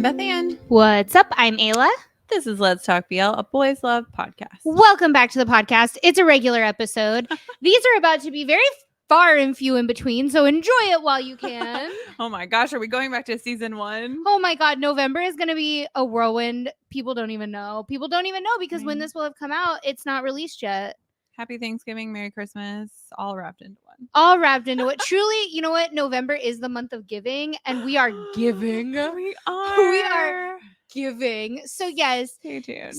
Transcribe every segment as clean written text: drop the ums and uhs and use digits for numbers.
Beth Ann. What's up? I'm Ayla. This is Let's Talk BL, a boys love podcast. Welcome back to the podcast. It's a regular episode. These are about to be very far and few in between, so enjoy it while you can. Oh my gosh, are we going back to season 1? Oh my god, November is going to be a whirlwind. People don't even know because when this will have come out, it's not released yet. Happy Thanksgiving, Merry Christmas, all wrapped into one. All wrapped into it. Truly, you know what? November is the month of giving, and we are giving. We are giving. So yes, stay tuned.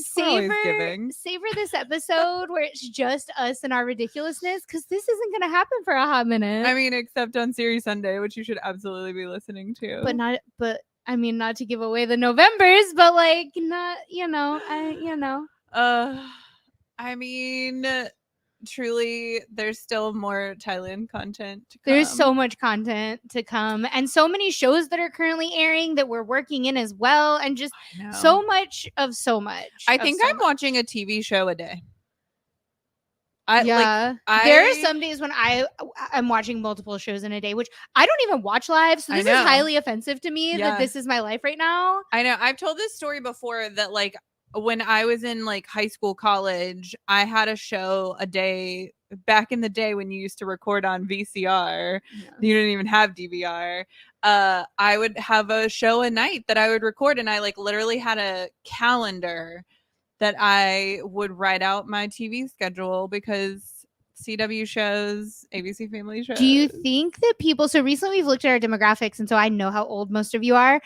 Savor this episode where it's just us and our ridiculousness, because this isn't going to happen for a hot minute. I mean, except on Series Sunday, which you should absolutely be listening to. Not to give away the Novembers, but truly, there's still more Thailand content to come. There's so much content to come, and so many shows that are currently airing that we're working in as well, and just so much. I think I'm watching a TV show a day. There are some days when I'm watching multiple shows in a day, which I don't even watch live, so this is highly offensive to me that this is my life right now. I know. I've told this story before that, like, when I was in like high school, college, I had a show a day back in the day when you used to record on VCR. Yeah. You didn't even have DVR. I would have a show a night that I would record, and I like literally had a calendar that I would write out my TV schedule because CW shows, ABC Family shows. Do you think that people, so recently we've looked at our demographics, and so I know how old most of you are.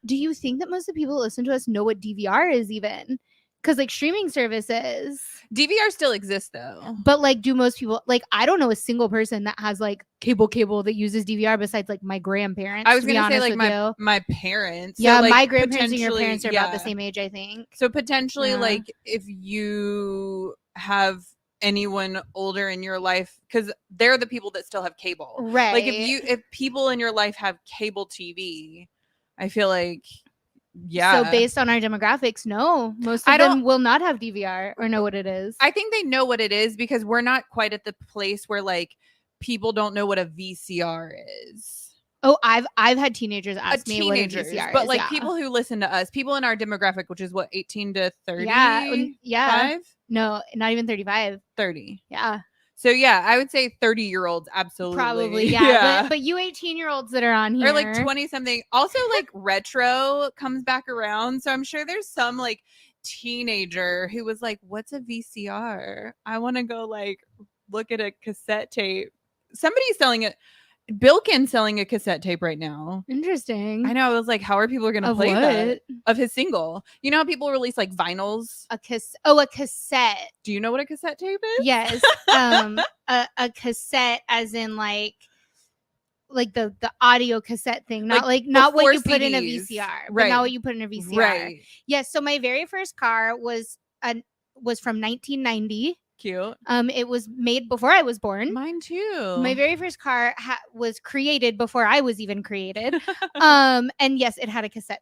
Do you think that most of the people that listen to us know what DVR is even? Because like streaming services. DVR still exists though. But like, do most people, like, I don't know a single person that has like cable that uses DVR besides like my grandparents. I was going to say like my parents. Yeah, so, like, my grandparents and your parents are about the same age, I think. So potentially like if you have anyone older in your life, because they're the people that still have cable, right? Like if people in your life have cable TV, I feel like so based on our demographics, no, most of them will not have DVR or know what it is. I think they know what it is because we're not quite at the place where like people don't know what a VCR is. Oh, I've had teenagers ask me what a VCR is. But like people who listen to us, people in our demographic, which is what, 18 to 30? Yeah. No, not even 35. 30. Yeah. So yeah, I would say 30-year-olds, absolutely. Probably, yeah. But you 18-year-olds that are on here. Or like 20-something. Also like retro comes back around. So I'm sure there's some like teenager who was like, what's a VCR? I want to go like look at a cassette tape. Somebody's selling it. Bilkin's selling a cassette tape right now. Interesting. I know. I was like, how are people going to play that? Of his single. You know how people release like vinyls? A cassette. Do you know what a cassette tape is? Yes. A cassette as in like the audio cassette thing. Not what you put in a VCR. But not what you put in a VCR. Right. Yes. So my very first car was from 1990. Cute. It was made before I was born. Mine too. My very first car was created before I was even created. And yes, it had a cassette.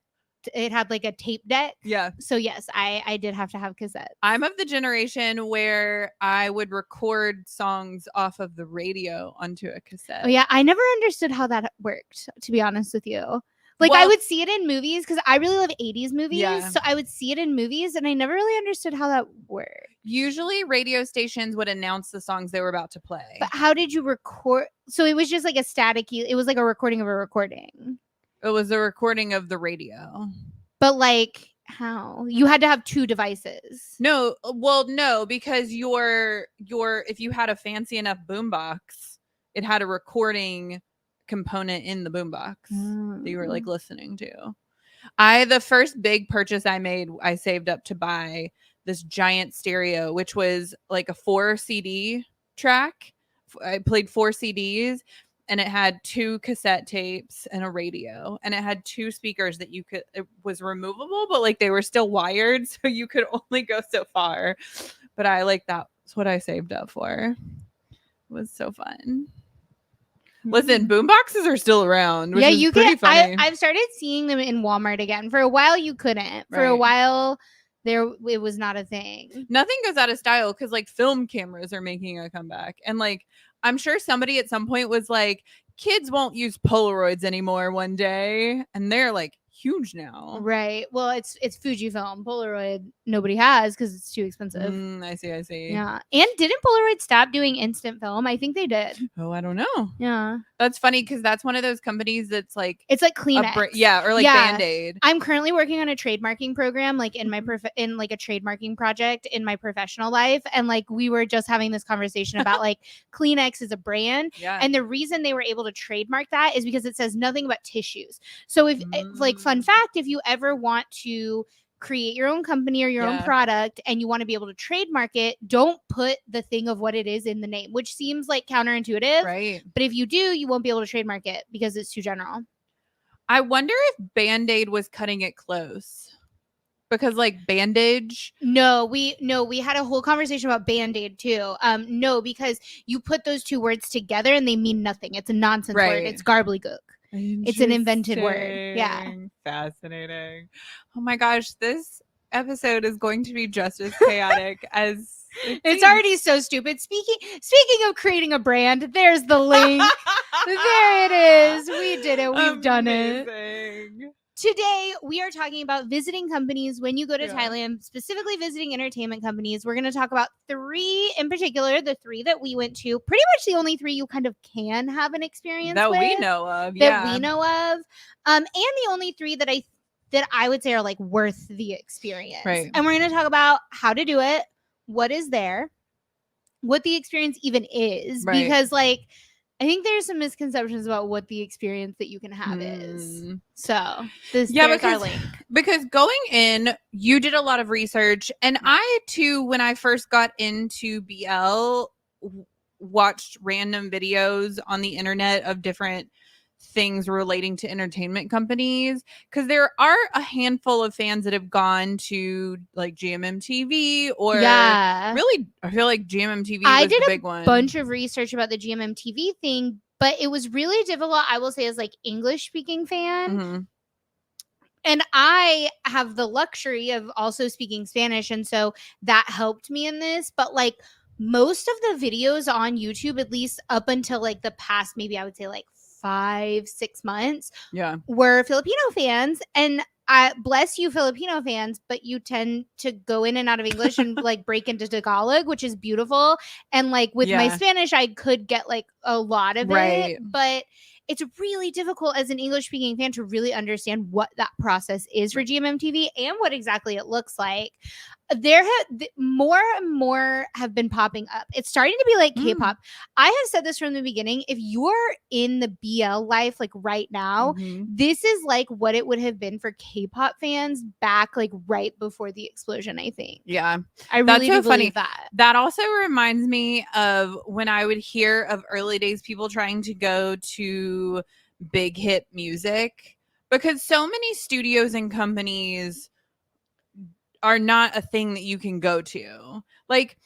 It had like a tape deck. Yeah. So yes, I did have to have cassettes. I'm of the generation where I would record songs off of the radio onto a cassette. Oh yeah, I never understood how that worked, to be honest with you. Like, I would see it in movies because I really love 80s movies. Yeah. So I would see it in movies and I never really understood how that worked. Usually radio stations would announce the songs they were about to play. But how did you record? So it was just like a staticky, it was like a recording of a recording. It was a recording of the radio. But like, how? You had to have two devices. No, because if you had a fancy enough boombox, it had a recording component in the boombox that you were like listening to. The first big purchase I made, I saved up to buy this giant stereo, which was like a 4 CD track. I played 4 CDs and it had 2 cassette tapes and a radio, and it had 2 speakers that it was removable, but like they were still wired, so you could only go so far. But that's what I saved up for. It was so fun. Listen, boomboxes are still around. Which is pretty funny. I've started seeing them in Walmart again. For a while, you couldn't. For a while, it was not a thing. Nothing goes out of style because like film cameras are making a comeback, and like I'm sure somebody at some point was like, kids won't use Polaroids anymore one day, and they're like huge now. Right. Well, it's Fujifilm. Polaroid nobody has because it's too expensive. I see. Yeah. And didn't Polaroid stop doing instant film? I think they did. Oh, I don't know. Yeah. That's funny because that's one of those companies that's like it's like Kleenex. Or like Band-Aid. I'm currently working on a trademarking program, like in my in like a trademarking project in my professional life, and like we were just having this conversation about like Kleenex is a brand, and the reason they were able to trademark that is because it says nothing about tissues. So if like fun fact, if you ever want to create your own company or your own product and you want to be able to trademark it, don't put the thing of what it is in the name, which seems like counterintuitive, right? But if you do, you won't be able to trademark it because it's too general. I wonder if Band-Aid was cutting it close because like bandage. No, we had a whole conversation about Band-Aid too. No, because you put those two words together and they mean nothing. It's a nonsense word. It's garblygook. It's an invented word. Yeah. Fascinating. Oh my gosh, this episode is going to be just as chaotic as it's already so stupid. Speaking of creating a brand, there's the link. There it is. We did it. We've done it. Today, we are talking about visiting companies when you go to Thailand, specifically visiting entertainment companies. We're going to talk about 3 in particular, the 3 that we went to. Pretty much the only 3 you kind of can have an experience that with. we know of. That we know of. And the only 3 that I would say are like worth the experience. Right. And we're going to talk about how to do it, what is there, what the experience even is. Right. Because like, I think there's some misconceptions about what the experience that you can have is. So there's our link. Because going in, you did a lot of research, and I too, when I first got into BL, watched random videos on the internet of different things relating to entertainment companies, because there are a handful of fans that have gone to like GMMTV or really I feel like GMMTV was the big one. I did a bunch of research about the GMMTV thing, but it was really difficult, I will say, as like English speaking fan. And I have the luxury of also speaking Spanish, and so that helped me in this. But like most of the videos on YouTube, at least up until like the past, maybe I would say like 5-6 months, were Filipino fans. And I bless you, Filipino fans, but you tend to go in and out of English and like break into Tagalog, which is beautiful. And like with my Spanish, I could get like a lot of it, but it's really difficult as an English speaking fan to really understand what that process is for GMMTV and what exactly it looks like. More and more have been popping up. It's starting to be like K-pop. I have said this from the beginning. If you're in the BL life like right now, this is like what it would have been for K-pop fans back like right before the explosion, I think. Yeah. I really do believe that. That also reminds me of when I would hear of early days people trying to go to big hit music, because so many studios and companies are not a thing that you can go to. Like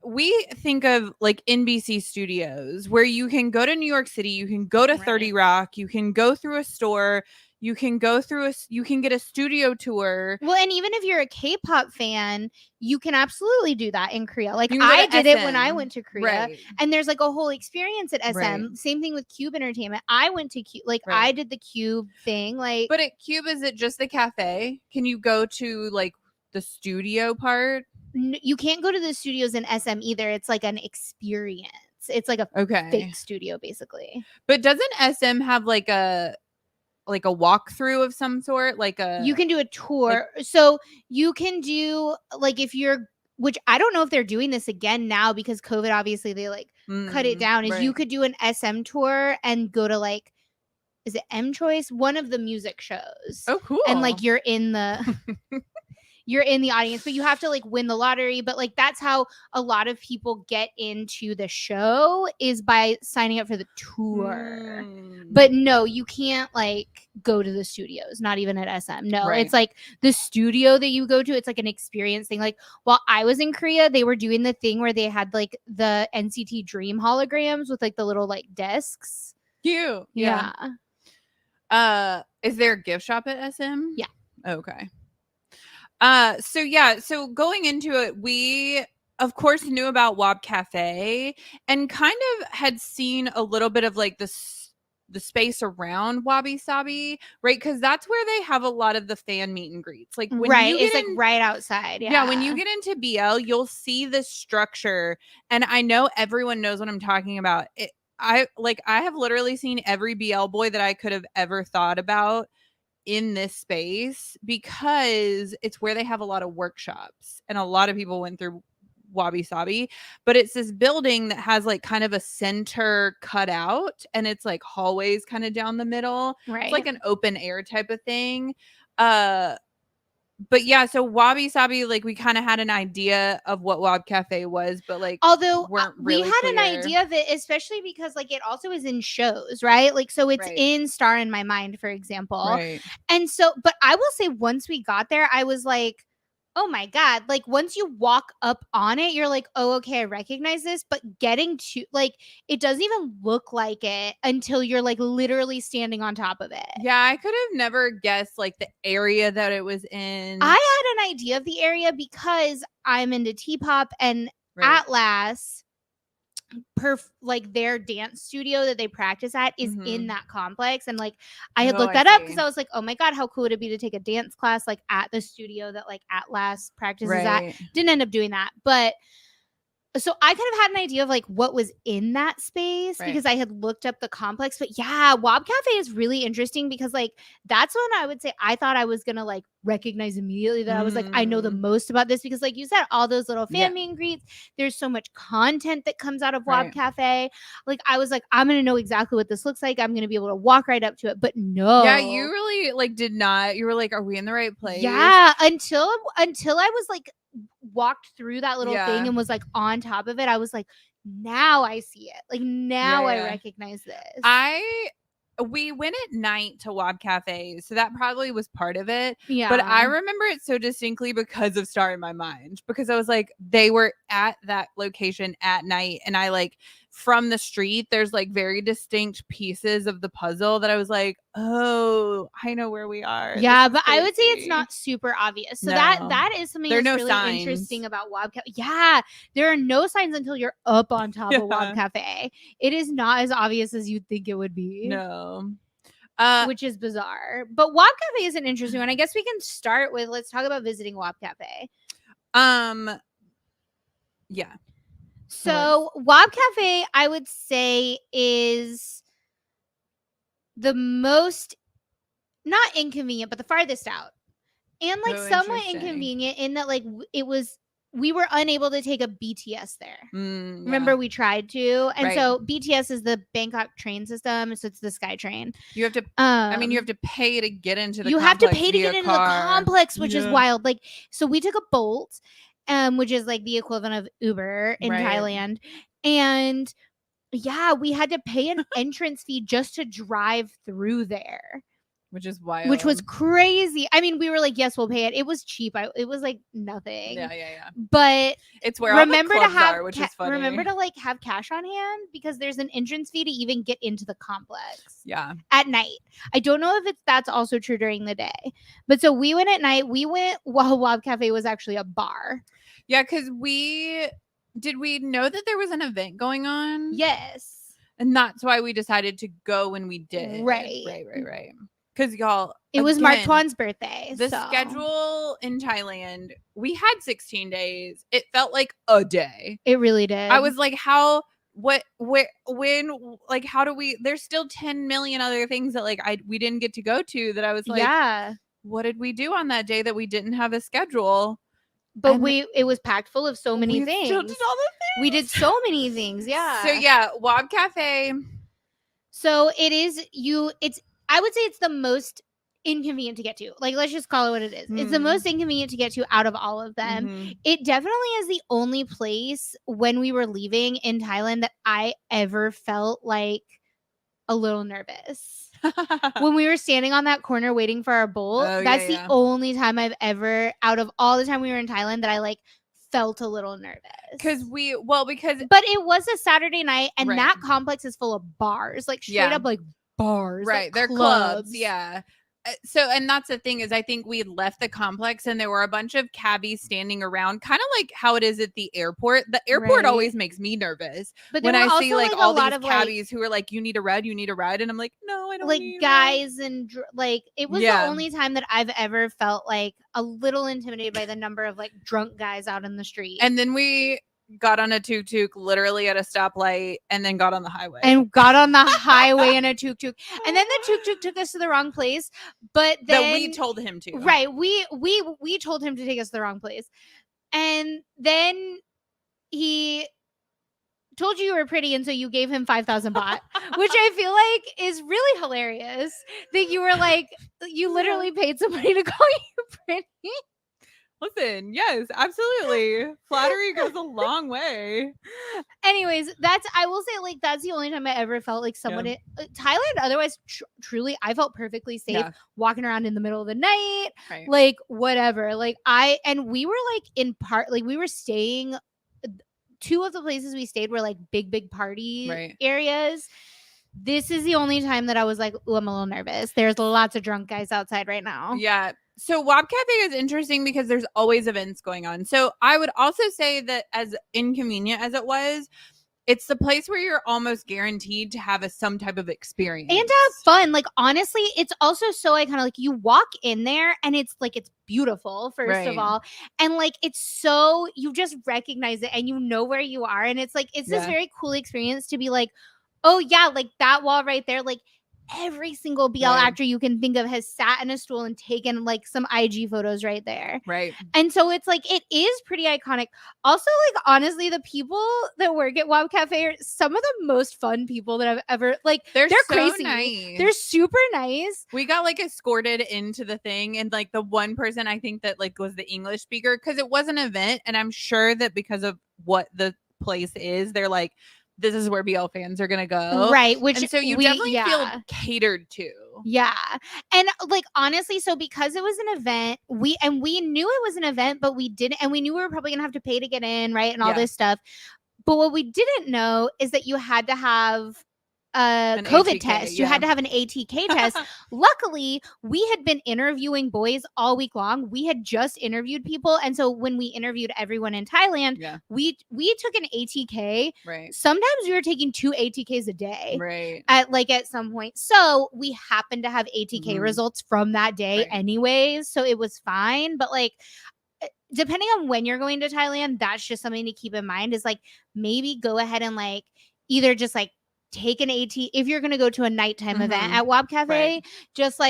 we think of like NBC Studios, where you can go to New York City, you can go to 30 Rock, you can go through a store, you can go through you can get a studio tour. Well, and even if you're a K-pop fan, you can absolutely do that in Korea. Like I did it when I went to Korea, and there's like a whole experience at SM. Same thing with Cube Entertainment. I went to Cube, like I did the Cube thing. Like, but at Cube, is it just the cafe? Can you go to like the studio part? You can't go to the studios in SM either. It's like an experience. It's like a fake studio basically. But doesn't SM have like a walkthrough of some sort? Like you can do a tour. So you can do like if you're, which I don't know if they're doing this again now because COVID, obviously they like cut it down, is you could do an SM tour and go to like, is it M Choice? One of the music shows. Oh, cool. And like you're in the you're in the audience, but you have to like win the lottery. But like that's how a lot of people get into the show, is by signing up for the tour. But no, you can't like go to the studios, not even at SM. No, it's like the studio that you go to, it's like an experience thing. Like while I was in Korea, they were doing the thing where they had like the NCT Dream holograms with like the little like desks. Cute. Yeah. Is there a gift shop at SM? Yeah. Okay. So going into it, we of course knew about Wab Cafe and kind of had seen a little bit of like this the space around Wabi Sabi, right? Because that's where they have a lot of the fan meet and greets. Like when you get it's like right outside. Yeah. When you get into BL, you'll see this structure, and I know everyone knows what I'm talking about. I have literally seen every BL boy that I could have ever thought about in this space, because it's where they have a lot of workshops, and a lot of people went through Wabi Sabi. But it's this building that has like kind of a center cut out, and it's like hallways kind of down the middle. Right. It's like an open air type of thing. But yeah, so Wabi Sabi, like we kind of had an idea of what Wab Cafe was, but like although really we had clear. an idea of it, especially because like it also is in shows, right? Like so it's in Star in My Mind, for example. Right. And so, but I will say once we got there, I was like, oh my God, like once you walk up on it, you're like, oh, okay, I recognize this. But getting to like, it doesn't even look like it until you're like literally standing on top of it. Yeah, I could have never guessed like the area that it was in. I had an idea of the area because I'm into T-pop, and Atlas, like their dance studio that they practice at is in that complex. And like I had looked that up because I was like, oh my God, how cool would it be to take a dance class like at the studio that like Atlas practices at. Didn't end up doing that, but so I kind of had an idea of like what was in that space because I had looked up the complex. But yeah, Wab Cafe is really interesting because like that's when I would say I thought I was gonna like recognize immediately that I was like, I know the most about this because like you said, all those little fan meet and greets, there's so much content that comes out of Wab Cafe. Like I was like, I'm gonna know exactly what this looks like. I'm gonna be able to walk right up to it. But no. Yeah, you really like did not. You were like, are we in the right place? Yeah, until I was like walked through that little thing and was like on top of it, I was like, now I see it. Like now I recognize this. We went at night to Wab Cafe, so that probably was part of it. Yeah. But I remember it so distinctly because of Star in My Mind, because I was like, they were at that location at night, and I like from the street, there's like very distinct pieces of the puzzle that I was like, oh, I know where we are. Yeah, but I would say it's not super obvious. So that is something that's really signs. Interesting about Wab Cafe. Yeah, there are no signs until you're up on top of Wab Cafe. It is not as obvious as you'd think it would be. No. Which is bizarre. But Wab Cafe is an interesting one. I guess we can start with, let's talk about visiting Wab Cafe. Yeah. So Wab Cafe, I would say, is the most not inconvenient, but the farthest out. And like somewhat inconvenient in that like we were unable to take a BTS there. Remember we tried to. And so BTS is the Bangkok train system. So it's the Sky Train. You have to, you have to pay to get into the complex. You have to pay to get into the complex, which is wild. Like, so we took a Bolt, which is like the equivalent of Uber in Thailand. And yeah, we had to pay an entrance fee just to drive through there. Which is wild. Which was crazy. I mean, we were like, yes, we'll pay it. It was cheap. It was like nothing. Yeah. But it's where all the clubs are, which is funny. Remember to like have cash on hand because there's an entrance fee to even get into the complex. Yeah. At night. I don't know if that's also true during the day. But so we went at night. We went while Wab Cafe was actually a bar. Yeah, because did we know that there was an event going on? Yes. And that's why we decided to go when we did. Right. Because y'all, it was Mark Twan's birthday. The schedule in Thailand, we had 16 days. It felt like a day. It really did. I was like, how do we? There's still 10 million other things that like we didn't get to go to that I was like, what did we do on that day that we didn't have a schedule? But it was packed full of so many things. Still did all the things. We did so many things. Yeah. So yeah, Wab Cafe. So I would say it's the most inconvenient to get to. Like, let's just call it what it is. It's the most inconvenient to get to out of all of them. It definitely is the only place when we were leaving in Thailand that I ever felt like a little nervous. When we were standing on that corner waiting for our Bolt, that's the only time I've ever, out of all the time we were in Thailand, that I like felt a little nervous. But it was a Saturday night, and that complex is full of bars, like straight up like bars, right? like they're clubs. Yeah. so, and that's the thing is, I think we left the complex and there were a bunch of cabbies standing around, kind of like how it is at the airport. The airport Right. always makes me nervous But when there were I see also, like like, a all lot these of, like cabbies who are like, you need a ride, and I'm like, no, I don't like need a ride. guys and like it was the Yeah. only time that I've ever felt like a little intimidated by the number of like drunk guys out in the street. And then we got on a tuk-tuk literally at a stoplight and then got on the highway. And got on the highway in a tuk-tuk. And then the tuk-tuk took us to the wrong place. But then that we told him to. Right. We told him to take us to the wrong place. And then he told you were pretty, and so you gave him 5,000 baht, which I feel like is really hilarious. That you were like, you literally paid somebody to call you pretty. Listen, yes, absolutely. Flattery goes a long way. Anyways, I will say, like, that's the only time I ever felt like someone in Thailand. Otherwise, truly, I felt perfectly safe walking around in the middle of the night, like whatever. Like we were like we were staying. 2 of the places we stayed were like big party areas. This is the only time that I was like, "Ooh, I'm a little nervous." There's lots of drunk guys outside right now. Yeah. So Wab Cafe is interesting because there's always events going on. So I would also say that as inconvenient as it was, it's the place where you're almost guaranteed to have some type of experience. And to have fun. Like, honestly, it's also so iconic. Like, you walk in there and it's like, it's beautiful, first of all. And like, it's so, you just recognize it and you know where you are. And it's like, it's this very cool experience to be like, oh yeah, like that wall right there. Like, every single BL actor you can think of has sat in a stool and taken like some IG photos right there. Right. And so it's like, it is pretty iconic. Also, like, honestly, the people that work at Wab Cafe are some of the most fun people that I've ever, like, they're so crazy. Nice. They're super nice. We got like escorted into the thing, and like the one person I think that like was the English speaker, because it was an event, and I'm sure that because of what the place is, they're like, this is where BL fans are gonna go, right? Which, and so you definitely feel catered to. Yeah. And like, honestly, so because it was an event, we knew it was an event, but we didn't, and we knew we were probably gonna have to pay to get in, right? And all this stuff. But what we didn't know is that you had to have a COVID ATK, test. You had to have an ATK test. Luckily, we had been interviewing boys all week long. We had just interviewed people. And so when we interviewed everyone in Thailand, we took an ATK. Right. Sometimes we were taking 2 ATKs a day. Right. At some point. So we happened to have ATK results from that day anyways. So it was fine. But like, depending on when you're going to Thailand, that's just something to keep in mind, is like, maybe go ahead and like either just like take an if you're going to go to a nighttime event at Wab Cafe, just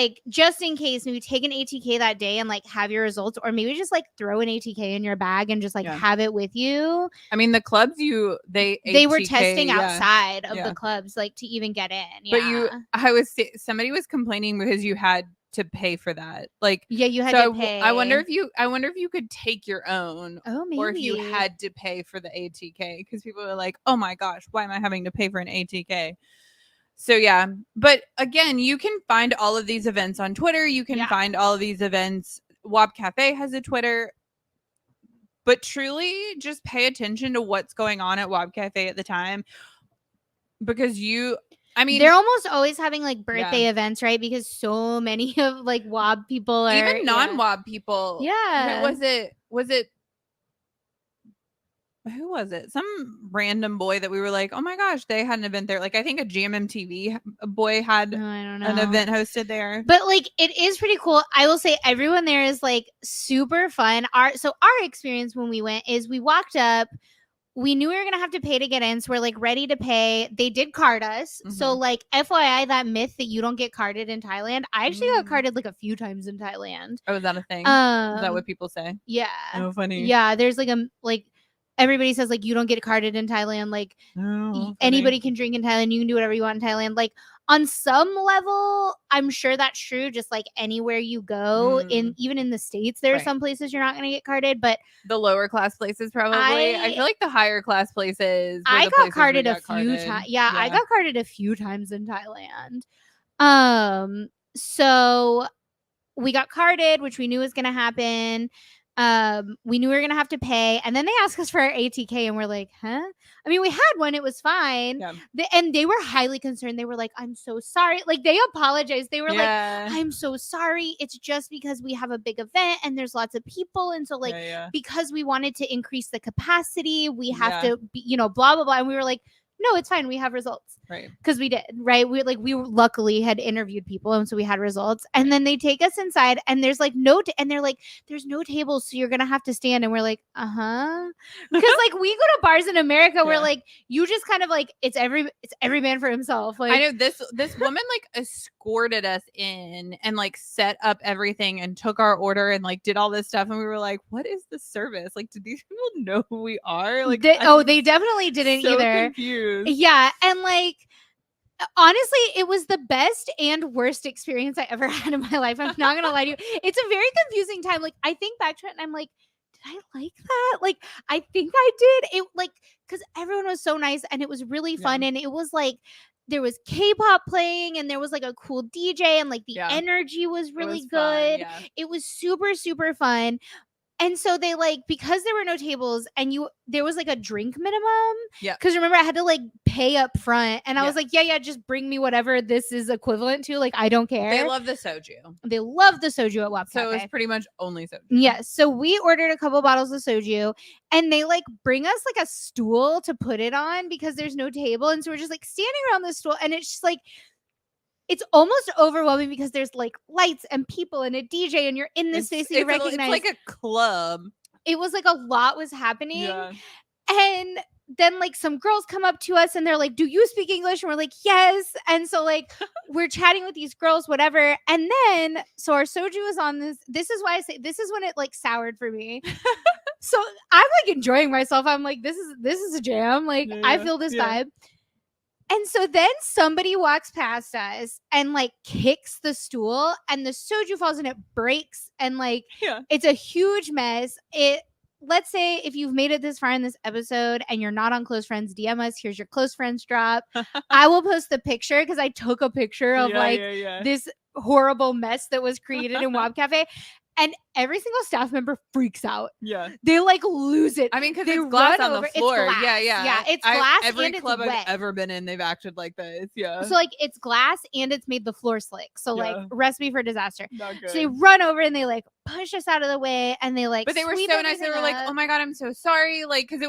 in case, maybe take an ATK that day and like have your results, or maybe just like throw an ATK in your bag and just like have it with you. I mean, the clubs they were testing outside of the clubs, like, to even get in. But somebody was complaining because you had to pay for that. Like, you had to pay. I wonder if you could take your own, maybe. or if you had to pay for the ATK, because people are like, oh my gosh, why am I having to pay for an ATK? So yeah, but again, you can find all of these events on Twitter. You can find all of these events. Wab Cafe has a Twitter. But truly, just pay attention to what's going on at Wab Cafe at the time, because they're almost always having like birthday events, right? Because so many of like Wab people are even non-Wab people. Yeah. Was it who was it? Some random boy that we were like, oh my gosh, they had an event there. Like, I think a GMMTV boy had an event hosted there. But like, it is pretty cool. I will say everyone there is like super fun. Our experience when we went is we walked up. We knew we were going to have to pay to get in, so we're like ready to pay. They did card us. So like, FYI, that myth that you don't get carded in Thailand, I actually got carded like a few times in Thailand. Oh, is that a thing? Is that what people say? Yeah. Oh, funny. Yeah, there's like everybody says like, you don't get carded in Thailand. Like, anybody can drink in Thailand. You can do whatever you want in Thailand. Like, on some level, I'm sure that's true. Just like anywhere you go, even in the States, there are some places you're not going to get carded, but the lower class places probably. I feel like the higher class places. I got carded a few times. Yeah, I got carded a few times in Thailand. So we got carded, which we knew was going to happen. We knew we were gonna have to pay, and then they asked us for our ATK, and we're like, huh? I mean, we had one, it was fine. Yeah. And they were highly concerned. They were like, I'm so sorry. Like, they apologized. They were like, I'm so sorry. It's just because we have a big event and there's lots of people, and so like because we wanted to increase the capacity, we have to be, you know, blah blah blah. And we were like, no, it's fine. We have results. Right. Because we did, right? We luckily had interviewed people, and so we had results. And then they take us inside, and there's like and they're like, there's no tables, so you're gonna have to stand. And we're like, because like we go to bars in America where like you just kind of like it's every man for himself. Like, I know this woman like escorted us in and like set up everything and took our order and like did all this stuff, and we were like, what is the service? Like, did these people know who we are? Like, they definitely didn't so either. Confused. Yeah, and like honestly, it was the best and worst experience I ever had in my life. I'm not gonna lie to you. It's a very confusing time. Like, I think back to it and I'm like, did I like that? Like, I think I did. It like because everyone was so nice and it was really fun, and it was like there was K-pop playing and there was like a cool DJ, and like the energy was really good. It was super, super fun. And so they like, because there were no tables and there was like a drink minimum. Yeah. Because remember, I had to like pay up front, and I was like, yeah, just bring me whatever this is equivalent to. Like, I don't care. They love the soju. They love the soju at Wab Cafe. So it's pretty much only soju. Yes. So we ordered a couple bottles of soju, and they like bring us like a stool to put it on because there's no table. And so we're just like standing around the stool, and it's just like, it's almost overwhelming because there's like lights and people and a DJ, and you're in this space that you recognize. It's like a club. It was like a lot was happening. Yeah. And then like some girls come up to us and they're like, do you speak English? And we're like, yes. And so like we're chatting with these girls, whatever. And then so our soju is on this. This is why I say this is when it like soured for me. So I'm like enjoying myself. I'm like, this is a jam. Like I feel this vibe. And so then somebody walks past us and like kicks the stool, and the soju falls and it breaks, and like it's a huge mess. Let's say if you've made it this far in this episode and you're not on Close Friends, DM us. Here's your Close Friends drop. I will post the picture because I took a picture of this horrible mess that was created in Wab Cafe. And every single staff member freaks out. Yeah. They like lose it. I mean, because it's glass on the floor. Yeah, it's glass. Every and club it's wet. I've ever been in, they've acted like this. Yeah. So like it's glass and it's made the floor slick. So like recipe for disaster. Not good. So they run over and they like push us out of the way, and they like. But they were so nice. They were like, "Oh my god, I'm so sorry." Like, because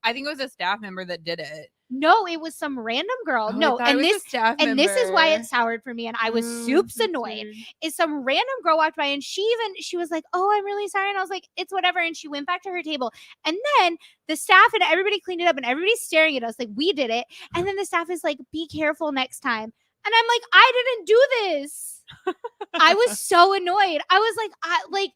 I think it was a staff member that did it. No, it was some random girl. No, and this is why it soured for me, and I was soups annoyed. Is some random girl walked by, and she was like, "Oh, I'm really sorry," and I was like, "It's whatever," and she went back to her table, and then the staff and everybody cleaned it up, and everybody's staring at us like we did it, and then the staff is like, "Be careful next time," and I'm like, "I didn't do this." I was so annoyed. I was like,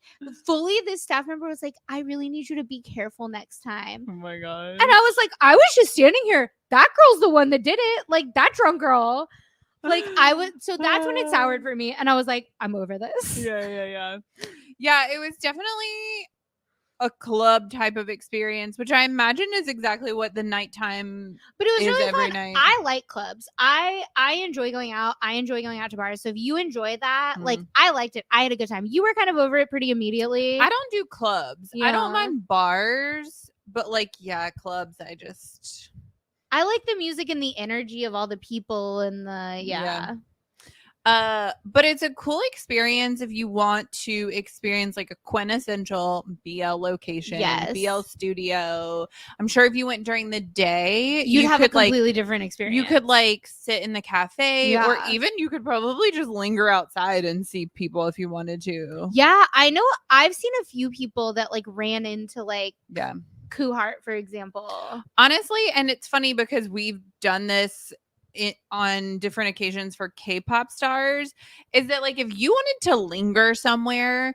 fully this staff member was like, I really need you to be careful next time. Oh my god. And I was like, I was just standing here. That girl's the one that did it. Like that drunk girl. Like so that's when it soured for me. And I was like, I'm over this. Yeah. Yeah, it was definitely a club type of experience, which I imagine is exactly what the nighttime but it was is really every fun. night. I like clubs. I enjoy going out. I enjoy going out to bars. So if you enjoy that, like I liked it. I had a good time. You were kind of over it pretty immediately. I don't do clubs. I don't mind bars, but like clubs I like the music and the energy of all the people and the but it's a cool experience if you want to experience like a quintessential BL location, BL studio. I'm sure if you went during the day, you'd have a completely different experience. You could like sit in the cafe, or even you could probably just linger outside and see people if you wanted to. Yeah, I know. I've seen a few people that like ran into like Kuhart, for example. Honestly, and it's funny because we've done this on different occasions for K-pop stars, is that like if you wanted to linger somewhere,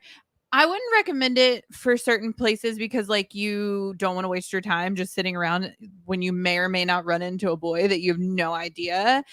I wouldn't recommend it for certain places because like you don't want to waste your time just sitting around when you may or may not run into a boy that you have no idea.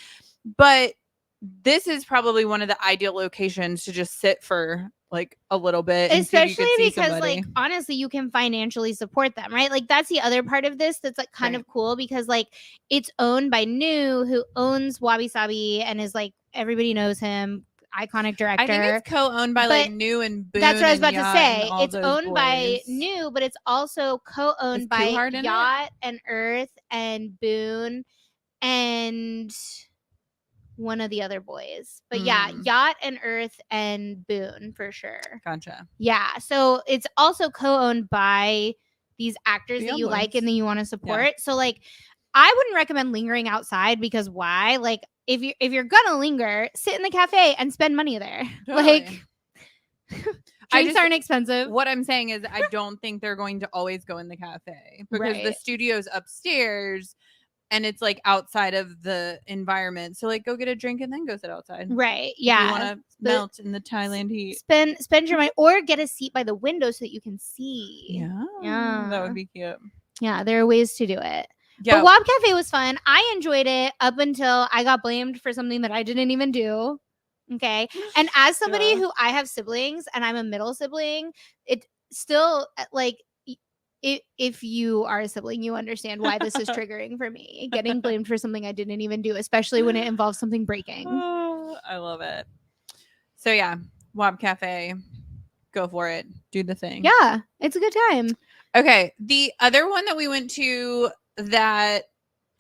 But this is probably one of the ideal locations to just sit for like a little bit, especially because like honestly you can financially support them, right? Like that's the other part of this that's like kind of cool because like it's owned by New, who owns Wabi Sabi and is like everybody knows him. iconic director. I think it's co-owned by like New and Boone. That's what I was about to say. It's owned by New, but it's also co-owned by Yacht and Earth and Boone and one of the other boys. But yeah, Yacht and Earth and Boone for sure. Gotcha. Yeah. So it's also co-owned by these actors that you like and that you want to support. Yeah. So like I wouldn't recommend lingering outside because why? Like if you're gonna linger, sit in the cafe and spend money there. Totally. Like drinks aren't expensive. What I'm saying is I don't think they're going to always go in the cafe because the studio's upstairs and it's like outside of the environment. So like go get a drink and then go sit outside. Right. Yeah. If you want to melt in the Thailand heat. Spend your money or get a seat by the window so that you can see. Yeah. That would be cute. Yeah, there are ways to do it. Yeah. But Wab Cafe was fun. I enjoyed it up until I got blamed for something that I didn't even do. Okay. And as somebody who I have siblings and I'm a middle sibling, it still like if you are a sibling, you understand why this is triggering for me. Getting blamed for something I didn't even do, especially when it involves something breaking. Oh, I love it. So yeah, Wab Cafe, go for it. Do the thing. Yeah, it's a good time. Okay. The other one that we went to that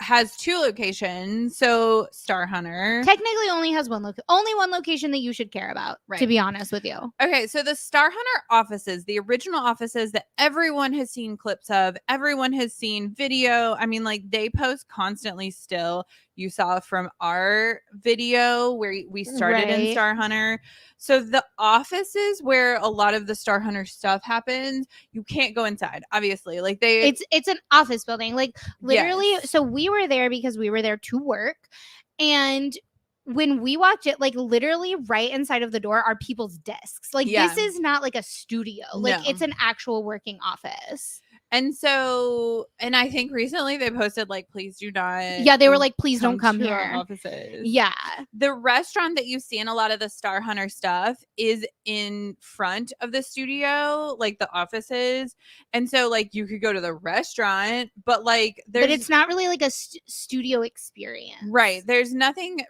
has 2 locations. So Star Hunter technically only has one location that you should care about, right, to be honest with you. Okay, so the Star Hunter offices, the original offices that everyone has seen clips of, everyone has seen video. I mean, like they post constantly still. You saw from our video where we started in Star Hunter. So the offices where a lot of the Star Hunter stuff happens, you can't go inside, obviously. Like it's an office building. Like literally, yes. So we were there because we were there to work. And when we walked it, like literally right inside of the door are people's desks. Like this is not like a studio. Like it's an actual working office. And so, and I think recently they posted like, please do not. Yeah, they were like, please don't come here. Offices. Yeah. The restaurant that you see in a lot of the Star Hunter stuff is in front of the studio, like the offices. And so like you could go to the restaurant, but like but it's not really like a studio experience. Right. There's nothing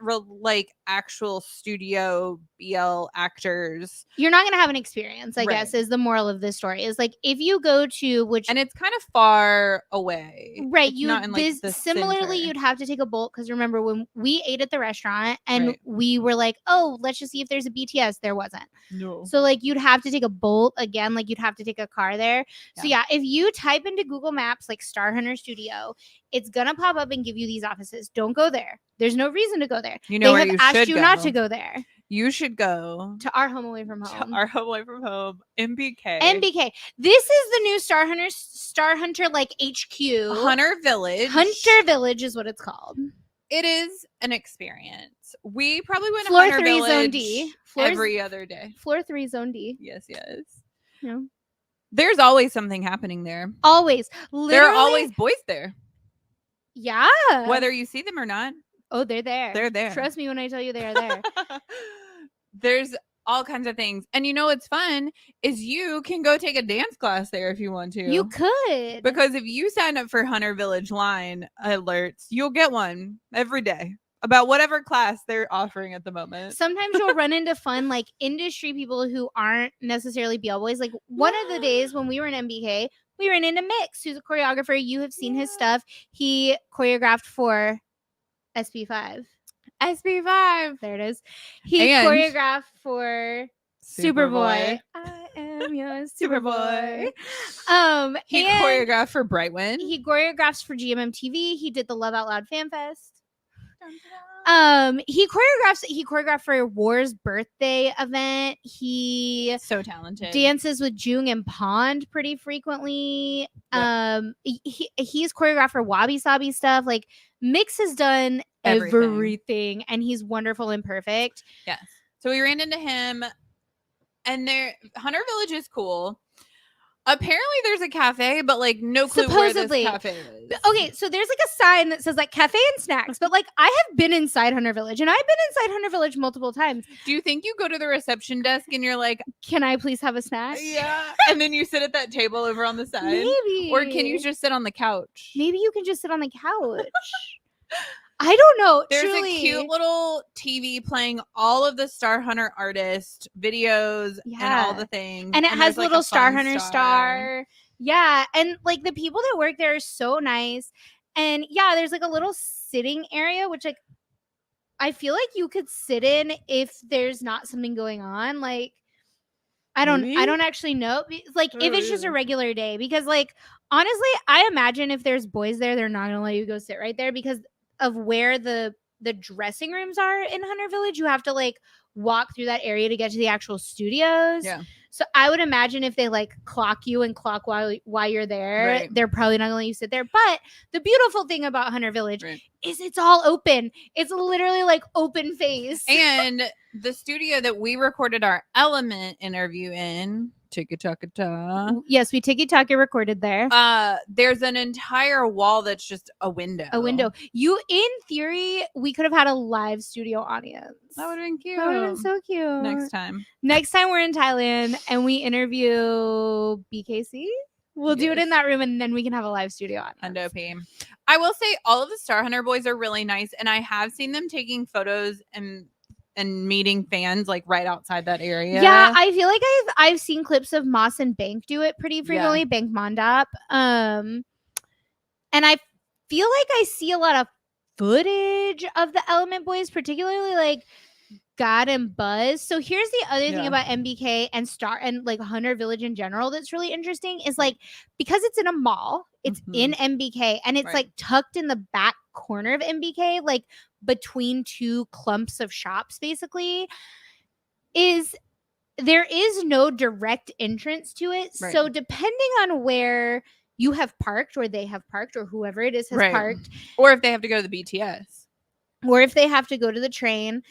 like actual studio BL actors. You're not going to have an experience, I guess, is the moral of this story. Is like if you go to and it's kind of far away. Right. It's not in, like, similarly, center. You'd have to take a Bolt because remember when we ate at the restaurant and we were like, oh, let's just see if there's a BTS. There wasn't. No. So like you'd have to take a Bolt again. Like you'd have to take a car there. Yeah. So yeah, if you type into Google Maps like Star Hunter Studio, it's going to pop up and give you these offices. Don't go there. There's no reason to go there. You know, they have asked you not to go there. You should go to our home away from home. Our home away from home. MBK. This is the new Star Hunter like HQ. Hunter Village. Hunter Village is what it's called. It is an experience. We probably went to Floor Hunter 3 Village Zone D. Every other day. Floor 3 Zone D. Yes. Yeah. There's always something happening there. Always. Literally. There are always boys there. Yeah. Whether you see them or not. Oh, they're there. They're there. Trust me when I tell you they are there. There's all kinds of things. And you know what's fun is you can go take a dance class there if you want to. You could. Because if you sign up for Hunter Village line alerts, you'll get one every day about whatever class they're offering at the moment. Sometimes you'll run into fun like industry people who aren't necessarily BL boys. Like one of the days when we were in MBK, we ran into Mix, who's a choreographer. You have seen his stuff. He choreographed for SB5. There it is. He choreographed for Superboy. I am your Superboy. He choreographed for Brightwind. He choreographs for GMMTV. He did the Love Out Loud Fan Fest. He choreographed for War's birthday event. He so talented. Dances with Jung and Pond pretty frequently. Yep. He's choreographed for Wabi Sabi stuff. Like Mix has done everything and he's wonderful and perfect. Yes. So we ran into him and Hunter Village is cool. Apparently there's a cafe, but like no clue supposedly where this cafe is. Okay, so there's like a sign that says like cafe and snacks, but like I have been inside Hunter Village and I've been inside Hunter Village multiple times. Do you think you go to the reception desk and you're like, can I please have a snack? Yeah. And then you sit at that table over on the side? Maybe. Or can you just sit on the couch? Maybe you can just sit on the couch. I don't know. There's truly. a cute little TV playing all of the Star Hunter artist videos and all the things. And it has like little Star Hunter star. Yeah. And like the people that work there are so nice. And yeah, there's like a little sitting area, which like I feel like you could sit in if there's not something going on. Like I don't actually know. Like if it's just a regular day, because like honestly, I imagine if there's boys there, they're not gonna let you go sit right there because of where the dressing rooms are in Hunter Village. You have to like walk through that area to get to the actual studios. Yeah. So I would imagine if they like clock you and clock while you're there, they're probably not gonna let you sit there. But the beautiful thing about Hunter Village is it's all open. It's literally like open face. And the studio that we recorded our Element interview in, Tiki-Taka-Ta. Yes, we Tiki-Taka recorded there. There's an entire wall that's just a window. You, in theory, we could have had a live studio audience. That would have been cute. That would have been so cute. Next time we're in Thailand and we interview BKC. We'll do it in that room and then we can have a live studio audience. I will say all of the Star Hunter boys are really nice, and I have seen them taking photos and meeting fans like right outside that area. Yeah, I feel like I've seen clips of Moss and Bank do it pretty frequently. Bank Mondop. And I feel like I see a lot of footage of the Element boys, particularly like God and Buzz. So here's the other thing about MBK and Star and like Hunter Village in general that's really interesting is like because it's in a mall, it's in MBK and it's like tucked in the back corner of MBK, like between two clumps of shops, basically, there is no direct entrance to it. So depending on where you have parked or they have parked or whoever it is has parked, or if they have to go to the BTS or if they have to go to the train,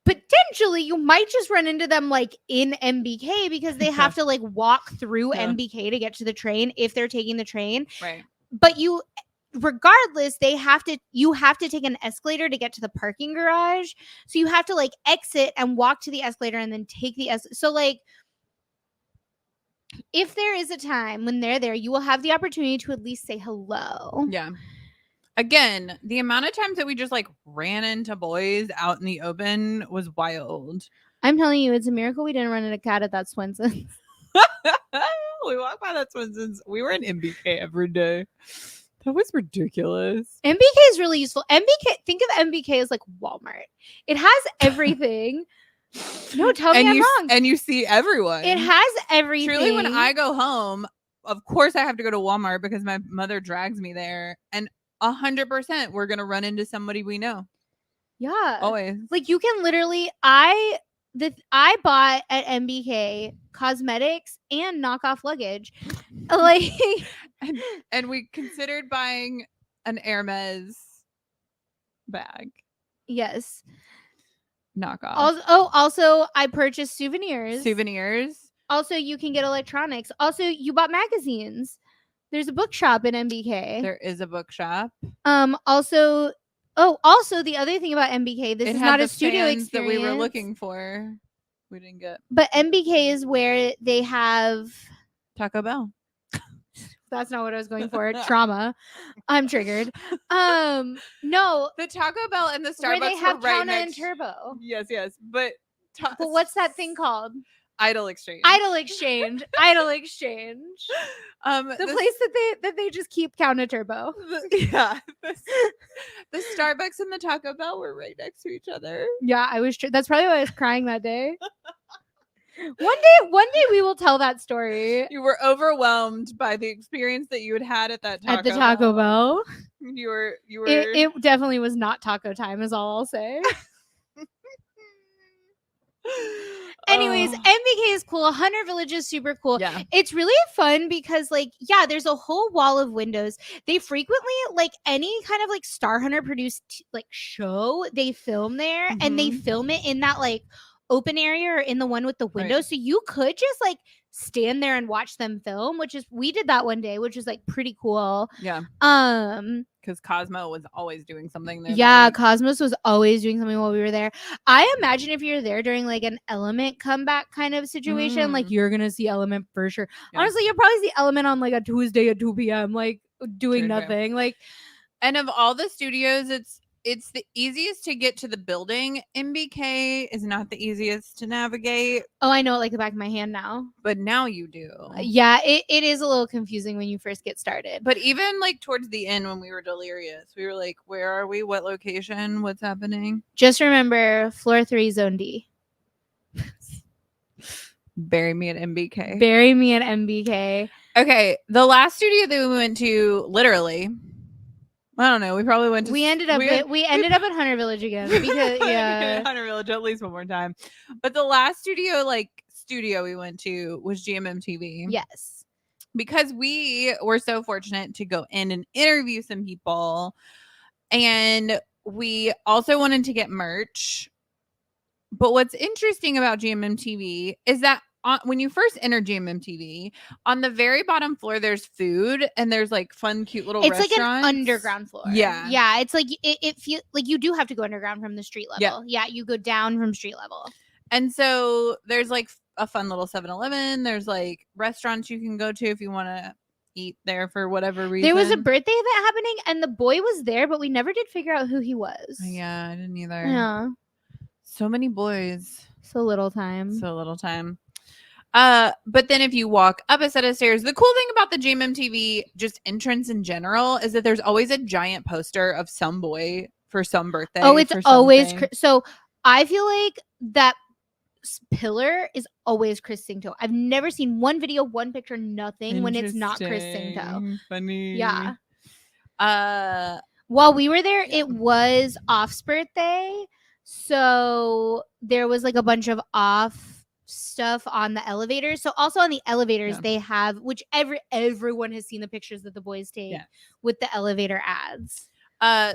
potentially you might just run into them like in MBK because they have to like walk through MBK to get to the train if they're taking the train. But regardless, you have to take an escalator to get to the parking garage. So you have to like exit and walk to the escalator and then take the so like if there is a time when they're there, you will have the opportunity to at least say hello. Yeah. Again, the amount of times that we just like ran into boys out in the open was wild. I'm telling you, it's a miracle we didn't run into a cat at that Swenson's. We walked by that Swenson's. We were in MBK every day. That was ridiculous. MBK is really useful. Think of MBK as like Walmart. It has everything. No, tell me I'm wrong. And you see everyone. It has everything. Truly, when I go home, of course I have to go to Walmart because my mother drags me there. And 100% we're going to run into somebody we know. Yeah. Always. Like you can literally, I bought at MBK cosmetics and knockoff luggage. Like and we considered buying an Hermes bag. Yes. Knockoff. Also I purchased souvenirs. Also, you can get electronics. Also, you bought magazines. There's a bookshop in MBK. There is a bookshop. Also, the other thing about MBK, this is not a studio experience that we were looking for. We didn't get. But MBK is where they have Taco Bell. That's not what I was going for. Trauma. I'm triggered. No. The Taco Bell and the Starbucks where they have right Towna next. and Turbo. Yes. But what's that thing called? Idle Exchange. The place that they just keep Towna Turbo. The Starbucks and the Taco Bell were right next to each other. Yeah, I was. That's probably why I was crying that day. One day we will tell that story. You were overwhelmed by the experience that you had at that Taco Bell. You were. It definitely was not taco time, is all I'll say. Anyways, MBK is cool. Hunter Village is super cool. Yeah. It's really fun because, like, there's a whole wall of windows. They frequently, like, any kind of, like, Star Hunter produced, like, show, they film there. Mm-hmm. And they film it in that, like, open area or in the one with the window. So you could just, like, stand there and watch them film, we did that one day, which was, like, pretty cool. Yeah. Because Cosmo was always doing something there. Yeah, Cosmos was always doing something while we were there. I imagine if you're there during like an Element comeback kind of situation, like you're gonna see Element for sure. Yeah. Honestly, you'll probably see Element on like a Tuesday at 2 p.m. like doing nothing. Like And of all the studios, it's the easiest to get to the building. MBK is not the easiest to navigate. Oh, I know it like the back of my hand now. But now you do. Yeah, it is a little confusing when you first get started. But even like towards the end when we were delirious, we were like, where are we? What location? What's happening? Just remember, floor 3, zone D. Bury me at MBK. Bury me at MBK. Okay, the last studio that we went to, literally, I don't know. We probably went to. We ended up at Hunter Village again because Hunter Village at least one more time. But the last studio we went to was GMMTV. Yes, because we were so fortunate to go in and interview some people, and we also wanted to get merch. But what's interesting about GMMTV is that when you first enter GMMTV, on the very bottom floor, there's food and there's like fun, cute little restaurants. It's like an underground floor. Yeah. Yeah. It's like it feels like you do have to go underground from the street level. Yeah. You go down from street level. And so there's like a fun little 7-Eleven. There's like restaurants you can go to if you want to eat there for whatever reason. There was a birthday event happening and the boy was there, but we never did figure out who he was. Yeah, I didn't either. Yeah. So many boys. So little time. But then if you walk up a set of stairs, the cool thing about the GMMTV just entrance in general is that there's always a giant poster of some boy for some birthday. Oh, it's always so I feel like that pillar is always Chris Singto. I've never seen one video, one picture, nothing when it's not Chris Singto. Funny. Yeah. While we were there, it was Off's birthday. So there was like a bunch of Off stuff on the elevators. So also on the elevators, they have, which everyone has seen the pictures that the boys take with the elevator ads.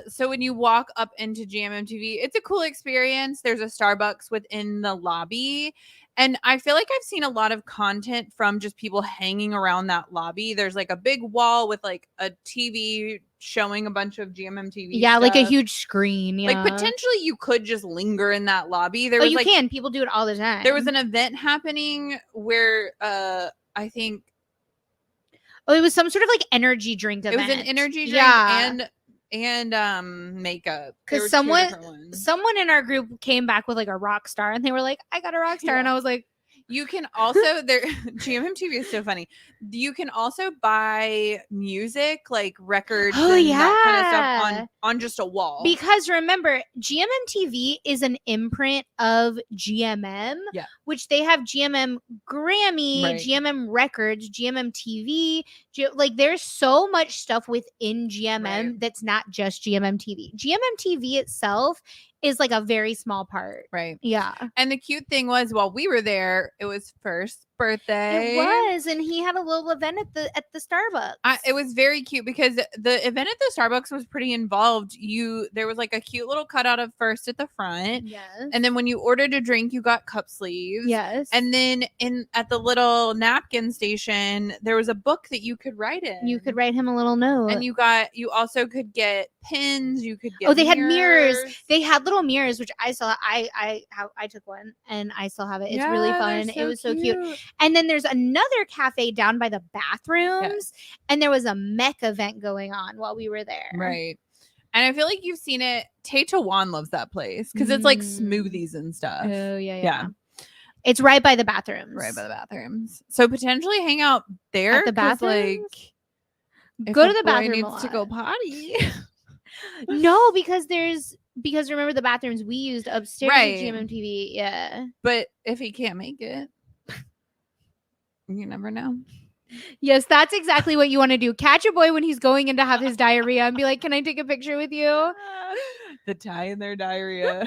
So when you walk up into GMMTV, it's a cool experience. There's a Starbucks within the lobby. And I feel like I've seen a lot of content from just people hanging around that lobby. There's like a big wall with like a TV showing a bunch of GMMTV stuff. Like a huge screen. Yeah. Like potentially you could just linger in that lobby. There was you can. People do it all the time. There was an event happening where I think it was some sort of like energy drink event. It was an energy drink and makeup. Because someone in our group came back with like a rock star and they were like, I got a rock star. And I was like, you can also GMMTV is so funny. You can also buy music like records and that kind of stuff on just a wall. Because remember, GMMTV is an imprint of GMM, which they have GMM Grammy, GMM Records, GMMTV. Like there's so much stuff within GMM that's not just GMMTV. GMMTV itself is like a very small part. Right. Yeah. And the cute thing was while we were there, it was First's birthday. It was. And he had a little event at the Starbucks. It was very cute because the event at the Starbucks was pretty involved. There was like a cute little cutout of First at the front. Yes. And then when you ordered a drink, you got cup sleeves. Yes. And then at the little napkin station, there was a book that you could write in. You could write him a little note. And you also could get pins. You could get they had mirrors. They had little mirrors, which I saw. I took one and I still have it. It's really fun. It was so cute. And then there's another cafe down by the bathrooms, and there was a mech event going on while we were there. Right. And I feel like you've seen it. Tay Tawan loves that place because it's like smoothies and stuff. Oh, yeah. It's right by the bathrooms. Right by the bathrooms. So potentially hang out there. At the bathrooms? Like, go to the bathroom needs to go potty. No, because remember the bathrooms we used upstairs at GMMTV. Yeah. But if he can't make it, you never know. Yes, that's exactly what you want to do. Catch a boy when he's going in to have his diarrhea and be like, can I take a picture with you? The tie in their diarrhea.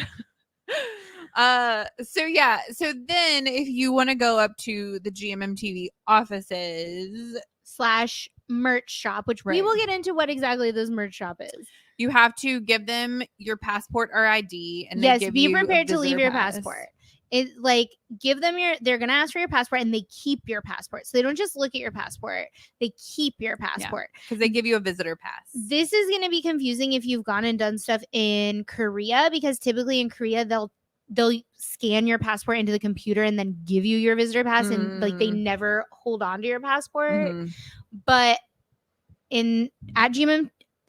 So then if you want to go up to the GMMTV offices / merch shop, which we will get into what exactly this merch shop is. You have to give them your passport or ID, and be prepared to leave your passport. It like give them they're gonna ask for your passport, and they keep your passport. So they don't just look at your passport; they keep your passport because they give you a visitor pass. This is gonna be confusing if you've gone and done stuff in Korea, because typically in Korea they'll scan your passport into the computer and then give you your visitor pass, and like they never hold on to your passport. But at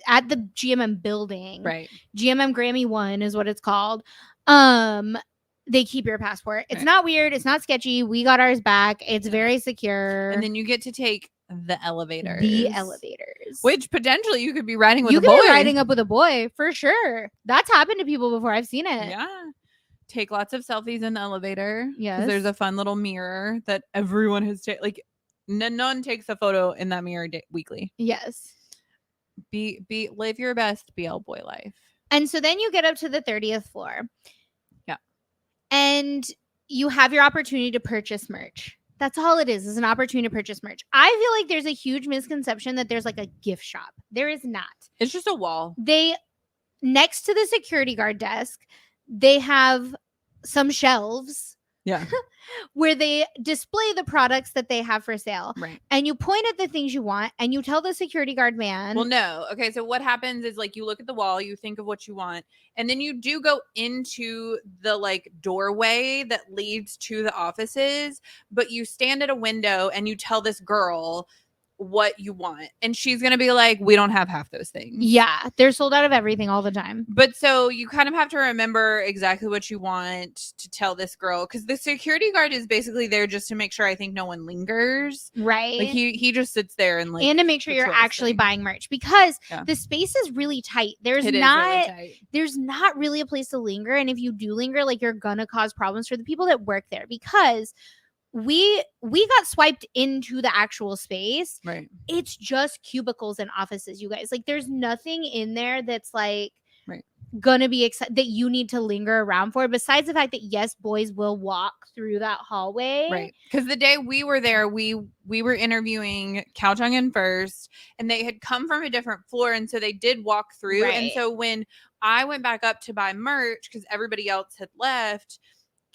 at the GMM building. Right. GMM Grammy 1 is what it's called. They keep your passport. It's not weird. It's not sketchy. We got ours back. It's very secure. And then you get to take the elevators. Which potentially you could be riding with you a boy. could be riding up with a boy for sure. That's happened to people before. I've seen it. Yeah. Take lots of selfies in the elevator. Yes. Because there's a fun little mirror that everyone has taken. Like, none takes a photo in that mirror weekly. Yes. Live your best BL boy life. And so then you get up to the 30th floor. Yeah. And you have your opportunity to purchase merch. That's all it is an opportunity to purchase merch. I feel like there's a huge misconception that there's like a gift shop. There is not. It's just a wall. Next to the security guard desk, they have some shelves. Yeah. Where they display the products that they have for sale. Right. And you point at the things you want and you tell the security guard man. Well, no. Okay. So what happens is like you look at the wall, you think of what you want, and then you do go into the like doorway that leads to the offices, but you stand at a window and you tell this girl what you want, and she's gonna be like, we don't have half those things. Yeah, they're sold out of everything all the time. But so you kind of have to remember exactly what you want to tell this girl, because the security guard is basically there just to make sure, I think, no one lingers. Right. Like he just sits there and like, and to make sure you're actually buying merch, because the space is really tight. There's not really a place to linger, and if you do linger, like, you're gonna cause problems for the people that work there, because we got swiped into the actual space. Right. It's just cubicles and offices, you guys. Like, there's nothing in there that's like gonna be that you need to linger around for, besides the fact that yes, boys will walk through that hallway. Right. Because the day we were there, we were interviewing Cao Chang'en first, and they had come from a different floor, and so they did walk through. Right. And so when I went back up to buy merch, because everybody else had left,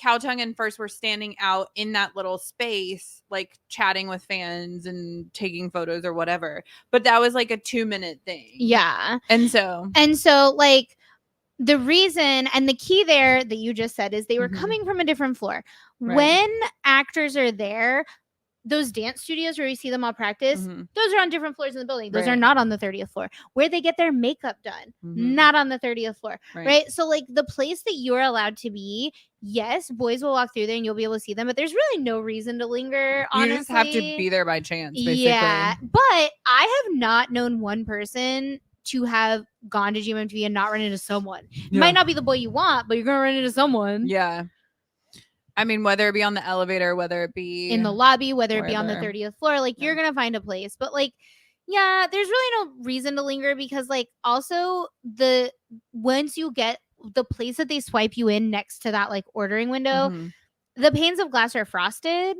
Cao Chang'en first were standing out in that little space, like chatting with fans and taking photos or whatever. But that was like a 2-minute thing. Yeah. And so like, the reason and the key there that you just said is they were coming from a different floor. Right. When actors are there, those dance studios where you see them all practice, those are on different floors in the building. Those are not on the 30th floor. Where they get their makeup done, not on the 30th floor. Right. So like, the place that you're allowed to be, yes, boys will walk through there and you'll be able to see them, but there's really no reason to linger. Honestly. You just have to be there by chance, basically. Yeah. But I have not known one person to have gone to GMMTV and not run into someone. It might not be the boy you want, but you're gonna run into someone. Yeah. I mean, whether it be on the elevator, whether it be in the lobby, whether it be on the 30th floor, like, you're gonna find a place. But like, yeah, there's really no reason to linger, because like, also once you get the place that they swipe you in next to that like ordering window, the panes of glass are frosted.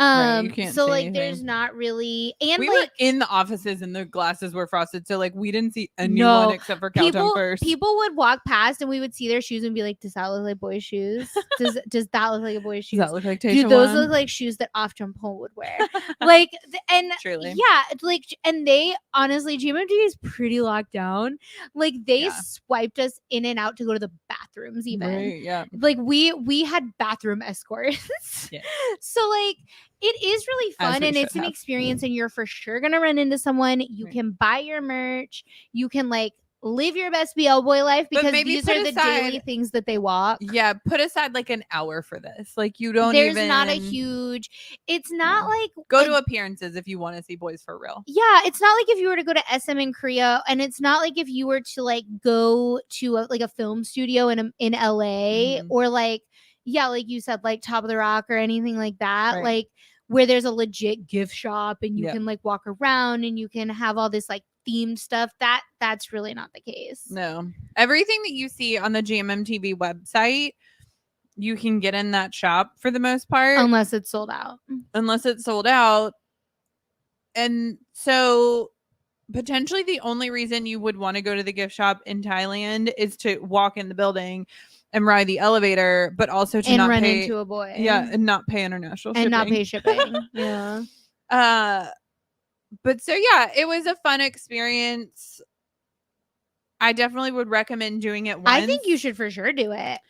Right, you can't so see like anything. There's not really, and we like, were in the offices and the glasses were frosted, so like we didn't see anyone except for Cao Chang'en first. People would walk past and we would see their shoes and be like, does that look like boys' shoes? Does that look like a boy's shoes? Does that look like Do those look like shoes that Off Jump Hole would wear? Like, and truly, yeah, like, and they honestly, GMMTV is pretty locked down. Like, they swiped us in and out to go to the bathrooms, even. Right, yeah. Like, we had bathroom escorts. Yeah. So like, it is really fun, and it's an experience, and you're for sure gonna run into someone. You can buy your merch. You can like live your best BL boy life, because these are the daily things that they walk. Yeah, put aside like an hour for this. Like, you don't There's not a huge. It's not like go to appearances if you want to see boys for real. Yeah, it's not like if you were to go to SM in Korea, and it's not like if you were to like go to a film studio in LA, or like, yeah, like you said, like Top of the Rock or anything like that. Right. Like, where there's a legit gift shop and you can like walk around and you can have all this like themed stuff. That's really not the case. No. Everything that you see on the GMMTV website, you can get in that shop for the most part. Unless it's sold out. And so potentially the only reason you would want to go to the gift shop in Thailand is to walk in the building and ride the elevator, but also to not run pay, into a boy. Yeah, and not pay international shipping. And not pay shipping. Yeah. But so yeah, it was a fun experience. I definitely would recommend doing it once. I think you should for sure do it.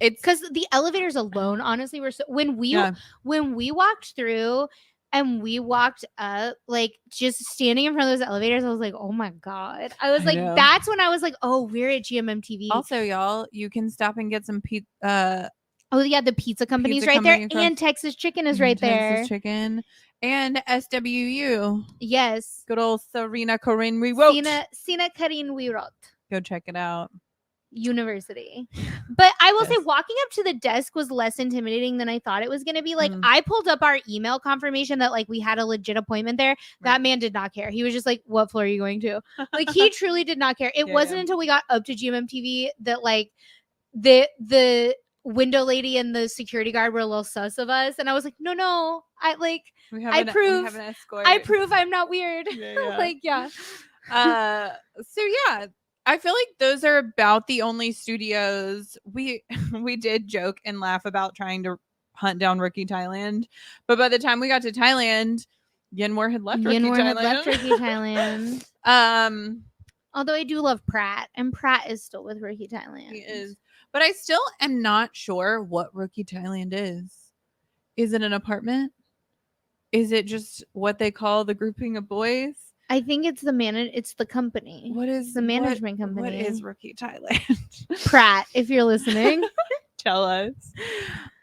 It's because the elevators alone, honestly, were so when we walked through, and we walked up, like, just standing in front of those elevators. I was like, oh my God. I was like, that's when I was like, oh, we're at GMMTV. Also, y'all, you can stop and get some oh yeah, the pizza company's right there, and Texas Chicken is right there. Texas Chicken and SWU. Yes. Good old Serena Corinne we wrote. Sina Karin we wrote. Go check it out. University. But I will say walking up to the desk was less intimidating than I thought it was going to be. Like, I pulled up our email confirmation that, like, we had a legit appointment there. That man did not care. He was just like, what floor are you going to? Like, he truly did not care. It wasn't until we got up to GMMTV that, like, the window lady and the security guard were a little sus of us, and I was like, no, I prove I'm not weird. Like, so yeah, I feel like those are about the only studios we did joke and laugh about trying to hunt down Rookie Thailand, but by the time we got to Thailand, Yenmore had left Rookie Thailand. Although I do love Pratt, and Pratt is still with Rookie Thailand. He is. But I still am not sure what Rookie Thailand is. Is it an apartment? Is it just what they call the grouping of boys? I think it's it's the company. What is the management company? What is Rookie Thailand? Pratt, if you're listening, tell us.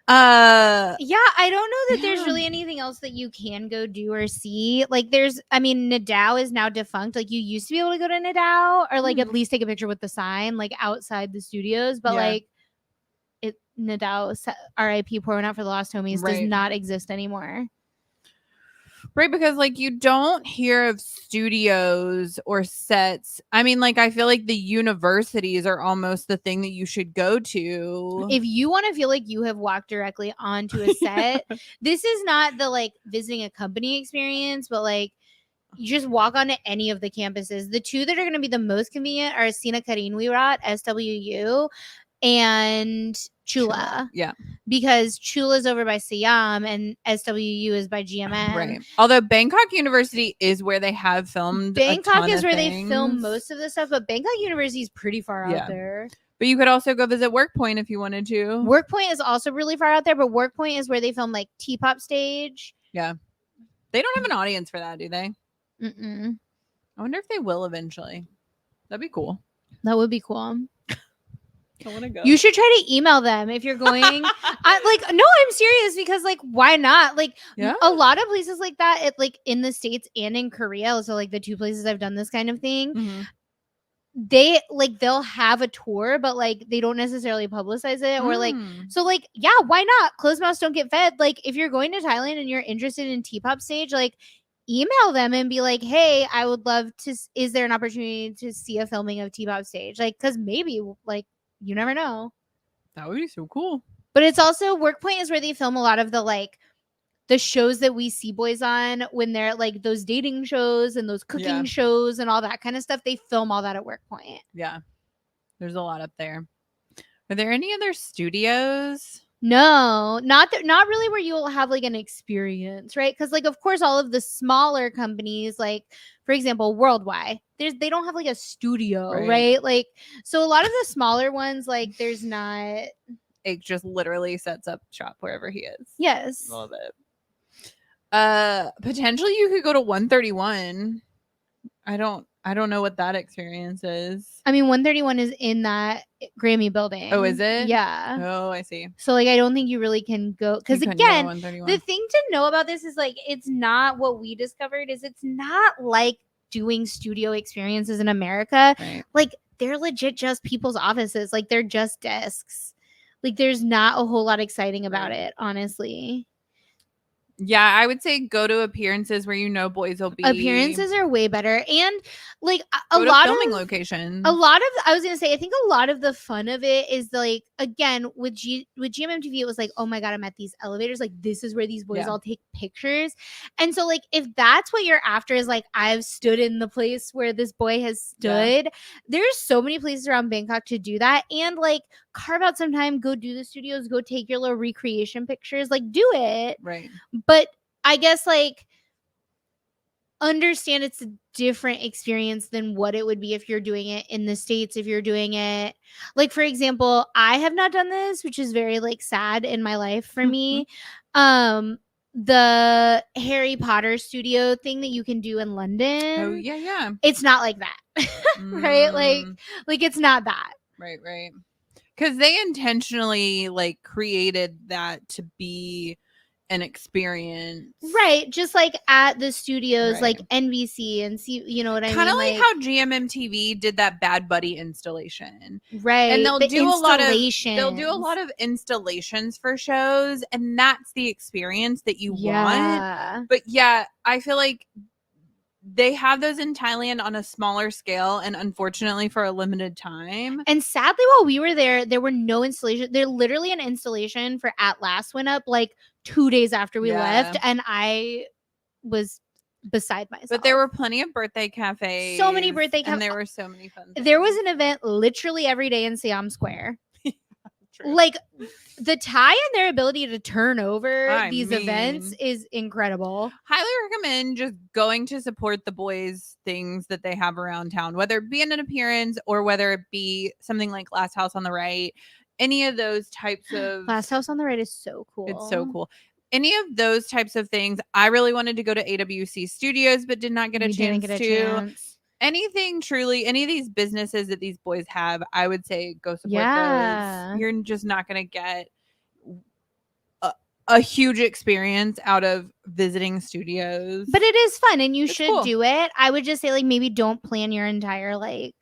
Yeah, I don't know that there's really anything else that you can go do or see. Like, Nadao is now defunct. Like, you used to be able to go to Nadao or, like, at least take a picture with the sign, like, outside the studios. But, like, Nadao, RIP, pouring out for the lost homies, does not exist anymore. Right, because, like, you don't hear of studios or sets. I mean, like, I feel like the universities are almost the thing that you should go to. If you want to feel like you have walked directly onto a set, this is not the, like, visiting a company experience, but, like, you just walk onto any of the campuses. The two that are going to be the most convenient are Sina Karin Wirat, SWU, and Chula. Yeah. Because Chula is over by Siam and SWU is by GMM. Right. Although Bangkok University is where they have filmed. Bangkok is where they film most of the stuff, but Bangkok University is pretty far out there. But you could also go visit Workpoint if you wanted to. Workpoint is also really far out there, but Workpoint is where they film, like, T-pop stage. Yeah. They don't have an audience for that, do they? Mm-mm. I wonder if they will eventually. That'd be cool. That would be cool. I want to go. You should try to email them if you're going. No, I'm serious, because, like, why not? Like, a lot of places like that, like, in the States and in Korea, so, like, the two places I've done this kind of thing, they'll have a tour, but, like, they don't necessarily publicize it, or, like, so, like, yeah, why not? Closed mouths don't get fed. Like, if you're going to Thailand and you're interested in T-pop stage, like, email them and be like, hey, I would love to, is there an opportunity to see a filming of T-pop stage? Like, because maybe, like, you never know. That would be so cool. But it's also, Workpoint is where they film a lot of the, like, the shows that we see boys on when they're, like, those dating shows and those cooking shows and all that kind of stuff. They film all that at Workpoint. Yeah. There's a lot up there. Are there any other studios? No, not really where you'll have, like, an experience, right? Because, like, of course, all of the smaller companies, like, for example, Worldwide, they don't have, like, a studio, right? Like, so a lot of the smaller ones, like, there's not. It just literally sets up shop wherever he is. Yes. Love it. Potentially you could go to 131. I don't know what that experience is. I mean, 131 is in that Grammy building. Oh, is it? Yeah. Oh, I see. So, like, I don't think you really can go. Because, again, the thing to know about this is, like, it's not what we discovered. Is it's not like doing studio experiences in America. Right. Like, they're legit just people's offices. Like, they're just desks. Like, there's not a whole lot exciting about it, honestly. Yeah, I would say go to appearances where you know boys will be. Appearances are way better. And, like, a lot of filming locations. I was gonna say, I think a lot of the fun of it is, like, again, with GMMTV, it was like, oh my God, I'm at these elevators. Like, this is where these boys all take pictures. And so, like, if that's what you're after, is like, I've stood in the place where this boy has stood. There's so many places around Bangkok to do that. And, like, carve out some time, go do the studios, go take your little recreation pictures, like, do it. Right. But I guess, like, understand it's a different experience than what it would be if you're doing it in the States. If you're doing it, like, for example, I have not done this, which is very, like, sad in my life for me. the Harry Potter studio thing that you can do in London. Oh yeah. It's not like that. Right? Like it's not that. Right. Because they intentionally like created that to be an experience, right? Just like at the studios, like NBC and see, you know what I mean? Kind of like how GMMTV did that Bad Buddy installation, right? And they'll do a lot of installations for shows, and that's the experience that you want. But yeah, I feel like they have those in Thailand on a smaller scale, and unfortunately for a limited time. And sadly, while we were there were no installation. There literally an installation for At Last went up like 2 days after we left, and I was beside myself. But there were plenty of birthday cafes. So many birthday cafes. And there were so many fun things. There was an event literally every day in Siam Square. Like the Thai and their ability to turn over these events is incredible. Highly recommend just going to support the boys' things that they have around town, whether it be an appearance or whether it be something like Last House on the Right. Any of those types of Last House on the Right is so cool. It's so cool. Any of those types of things. I really wanted to go to AWC Studios, but did not get a chance to. Anything truly, any of these businesses that these boys have, I would say go support those. You're just not going to get a huge experience out of visiting studios. But it is fun and you should do it. I would just say like maybe don't plan your entire like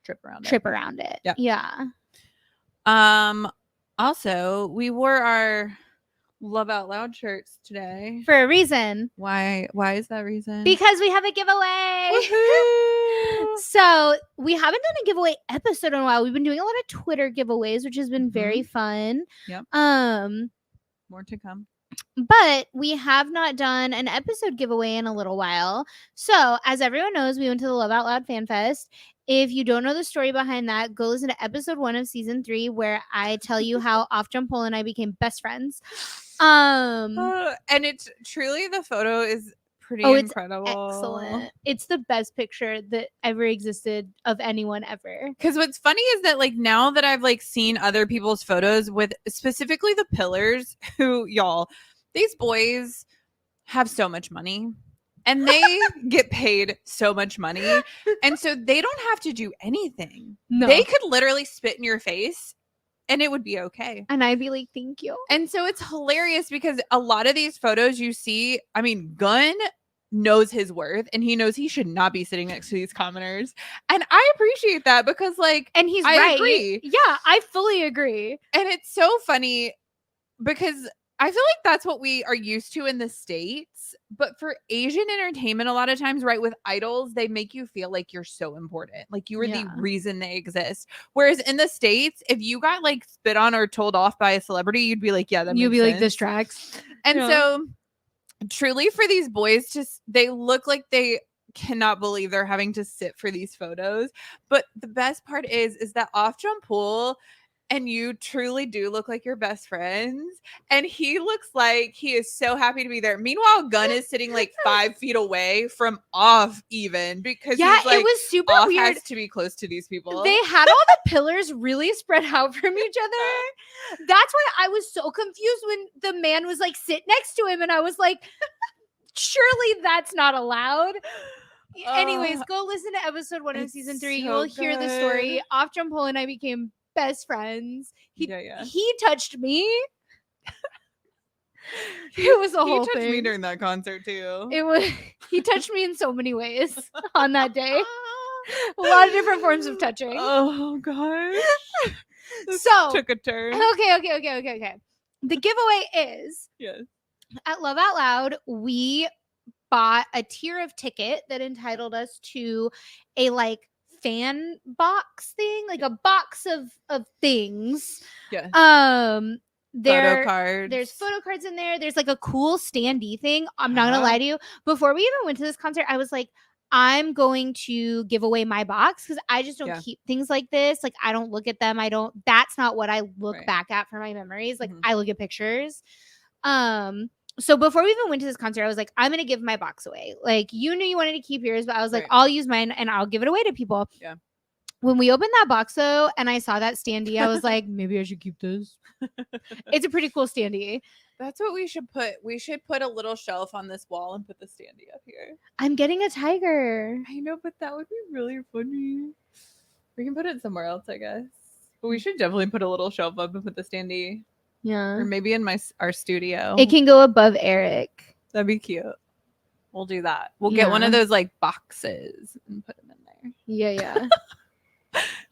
trip around it. Yeah. Also, we wore our Love Out Loud shirts today for a reason. Why is that reason? Because we have a giveaway. So we haven't done a giveaway episode in a while. We've been doing a lot of Twitter giveaways, which has been very fun. Yep. More to come. But we have not done an episode giveaway in a little while. So as everyone knows, we went to the Love Out Loud Fan Fest. If you don't know the story behind that, go listen to episode 1 of season 3, where I tell you how Off Jump Pole and I became best friends. And it's truly, the photo is pretty incredible. It's excellent. It's the best picture that ever existed of anyone ever. Because what's funny is that like now that I've like seen other people's photos with specifically the pillars, who y'all, these boys have so much money. And they get paid so much money. And so they don't have to do anything. No. They could literally spit in your face and it would be okay. And I'd be like, thank you. And so it's hilarious because a lot of these photos you see, I mean, Gunn knows his worth and he knows he should not be sitting next to these commoners. And I appreciate that because like, and he's I right. agree. Yeah, I fully agree. And it's so funny because I feel like that's what we are used to in the States. But for Asian entertainment, a lot of times, right, with idols, they make you feel like you're so important. Like you are the reason they exist. Whereas in the States, if you got like spit on or told off by a celebrity, you'd be like, yeah, that you'd makes be sense. like, this tracks. And so truly for these boys, they look like they cannot believe they're having to sit for these photos. But the best part is that Off Jump Pool and you truly do look like your best friends. And he looks like he is so happy to be there. Meanwhile, Gunn is sitting like 5 feet away from Off even because he's like, it was super Off weird. Has to be close to these people. They had all the pillars really spread out from each other. That's why I was so confused when the man was like, sit next to him. And I was like, surely that's not allowed. Anyways, go listen to episode 1 of season 3. You will hear the story. Off Jump Pole and I became best friends. He touched me. It was a whole thing. He touched me during that concert too. He touched me in so many ways on that day. A lot of different forms of touching. Oh gosh. So took a turn. Okay. The giveaway is at Love Out Loud, we bought a tier of ticket that entitled us to a like fan box thing, like a box of things. Photo cards. There's photo cards in there. There's like a cool standee thing. I'm not gonna lie to you. Before we even went to this concert, I was like, I'm going to give away my box because I just don't keep things like this. Like I don't look at them. That's not what I look back at for my memories. Like I look at pictures. So before we even went to this concert, I was like, I'm going to give my box away. Like, you knew you wanted to keep yours, but I was like, I'll use mine and I'll give it away to people. Yeah. When we opened that box, though, and I saw that standee, I was like, maybe I should keep this. It's a pretty cool standee. That's what we should put. We should put a little shelf on this wall and put the standee up here. I'm getting a tiger. I know, but that would be really funny. We can put it somewhere else, I guess. But we should definitely put a little shelf up and put the standee. Yeah. Or maybe in our studio. It can go above Eric. That'd be cute. We'll do that. We'll get one of those like boxes and put them in there. Yeah.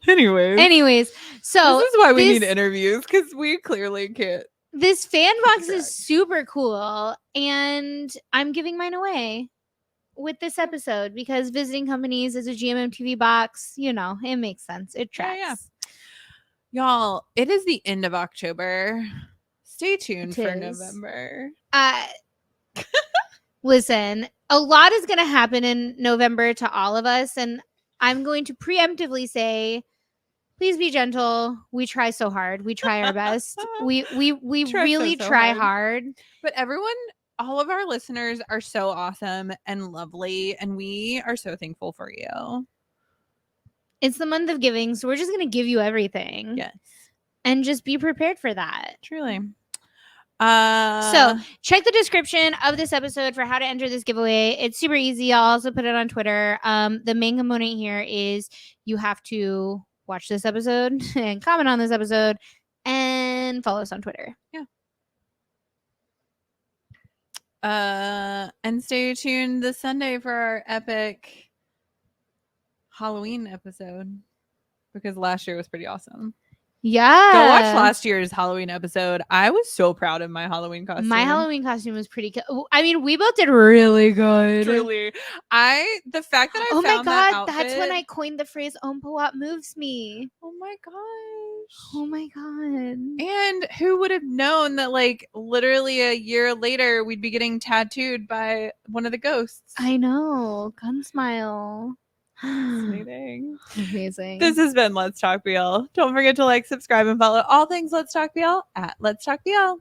Anyways, so this is why we need interviews, because we clearly can't. This fan box is super cool, and I'm giving mine away with this episode because visiting companies is a GMMTV box. You know, it makes sense. It tracks. Yeah. Y'all, it is the end of October. Stay tuned for November. Listen, a lot is going to happen in November to all of us, and I'm going to preemptively say, please be gentle. We try so hard. We try our best. we really try hard. But everyone, all of our listeners are so awesome and lovely, and we are so thankful for you. It's the month of giving, so we're just going to give you everything. Yes. And just be prepared for that. Truly. So check the description of this episode for how to enter this giveaway. It's super easy. I'll also put it on Twitter. The main component here is you have to watch this episode and comment on this episode and follow us on Twitter. Yeah. And stay tuned this Sunday for our epic Halloween episode, because last year was pretty awesome. Yeah. Go watch last year's Halloween episode. I was so proud of my Halloween costume. My Halloween costume was pretty cool. I mean, we both did really good. Truly. The fact that I oh found my that god, outfit, that's when I coined the phrase Ompawat moves me. Oh my gosh. Oh my god. And who would have known that, like, literally a year later we'd be getting tattooed by one of the ghosts? I know. Gun smile. Fascinating. Amazing. This has been Let's Talk BL. Don't forget to like, subscribe, and follow all things Let's Talk BL at Let's Talk BL.